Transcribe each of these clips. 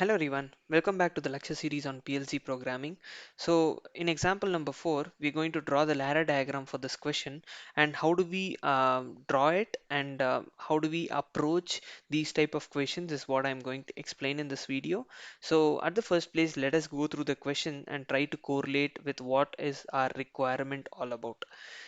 Hello everyone, welcome back to the lecture series on PLC programming. So in example number 4, we're going to draw the ladder diagram for this question and how do we draw it and how do we approach these type of questions is what I'm going to explain in this video. So at the first place, let us go through the question and try to correlate with what is our requirement all about.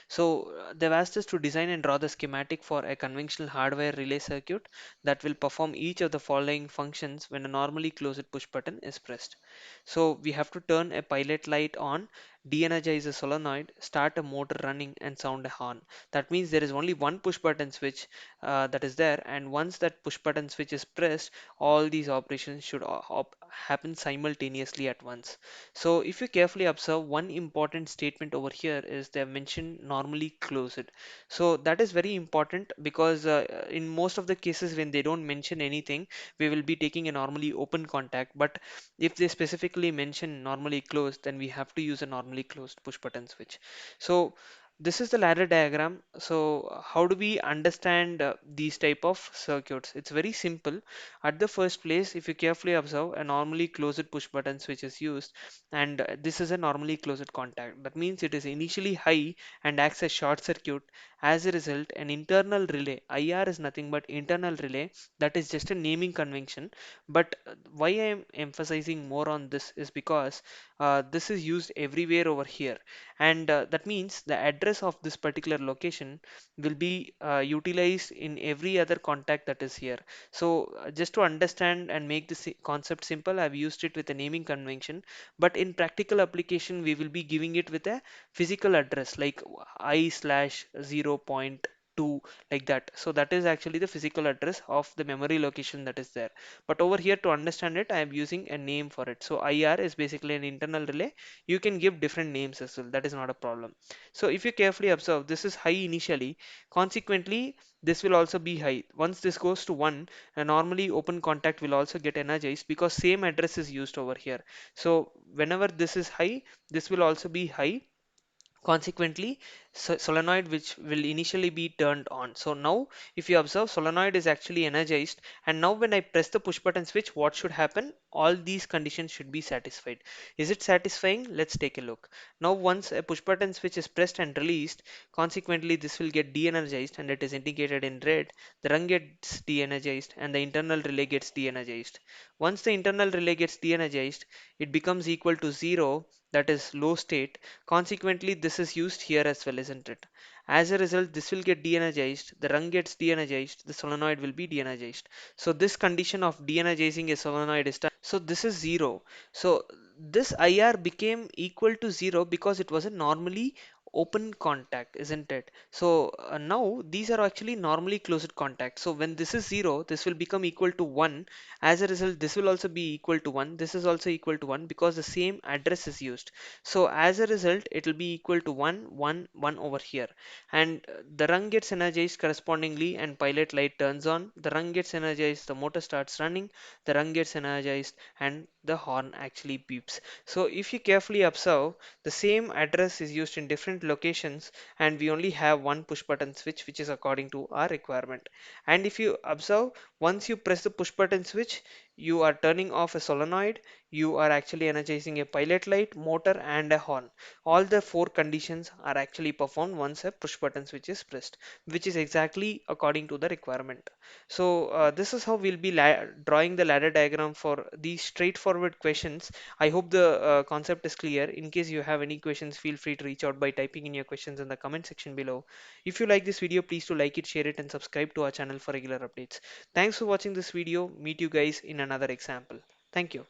So they've asked us to design and draw the schematic for a conventional hardware relay circuit that will perform each of the following functions when a normally closed push button is pressed. So we have to turn a pilot light on, de-energize a solenoid, start a motor running and sound a horn. That means there is only one push button switch that is there, and once that push button switch is pressed, all these operations should happen simultaneously at once. So if you carefully observe, one important statement over here is they have mentioned normally closed. So that is very important because in most of the cases when they don't mention anything, we will be taking a normally open contact. But if they specifically mention normally closed, then we have to use a normally closed push button switch. So this is the ladder diagram. So how do we understand these type of circuits? It's very simple. At the first place, if you carefully observe, a normally closed push button switch is used, and this is a normally closed contact. That means it is initially high and acts as short circuit. As a result, an internal relay, IR is nothing but internal relay, that is just a naming convention. But why I am emphasizing more on this is because this is used everywhere over here, and that means the address of this particular location will be utilized in every other contact that is here. So just to understand and make this concept simple, I've used it with a naming convention, but in practical application we will be giving it with a physical address like I slash 0.2, like that. So that is actually the physical address of the memory location that is there. But over here, to understand it, I am using a name for it. So IR is basically an internal relay. You can give different names as well, that is not a problem. So if you carefully observe, this is high initially, consequently this will also be high. Once this goes to 1, a normally open contact will also get energized because same address is used over here. So whenever this is high, this will also be high. Consequently, solenoid which will initially be turned on. So now if you observe, solenoid is actually energized, and now when I press the push button switch, what should happen? All these conditions should be satisfied. Is it satisfying? Let's take a look. Now once a push button switch is pressed and released, consequently this will get de-energized and it is indicated in red. The run gets de-energized and the internal relay gets de-energized. Once the internal relay gets de-energized, it becomes equal to 0, that is low state. Consequently, this is used here as well, isn't it? As a result, this will get de-energized, the rung gets de-energized, the solenoid will be de-energized. So this condition of de-energizing a solenoid is done. So this is 0. So this IR became equal to 0 because it was a normally open contact, isn't it? So now these are actually normally closed contacts. So when this is 0, this will become equal to 1. As a result, this will also be equal to 1. This is also equal to 1 because the same address is used. So as a result, it will be equal to 1, 1, 1 over here. And the rung gets energized correspondingly and pilot light turns on. The rung gets energized, the motor starts running, the rung gets energized and the horn actually beeps. So if you carefully observe, the same address is used in different locations and we only have one push button switch which is according to our requirement. And if you observe, once you press the push button switch, you are turning off a solenoid, you are actually energizing a pilot light, motor and a horn. All the four conditions are actually performed once a push button switch is pressed, which is exactly according to the requirement. So this is how we'll be drawing the ladder diagram for these straightforward questions. I hope the concept is clear. In case you have any questions, feel free to reach out by typing in your questions in the comment section below. If you like this video, please do like it, share it and subscribe to our channel for regular updates. Thanks for watching this video. Meet you guys in another example. Thank you.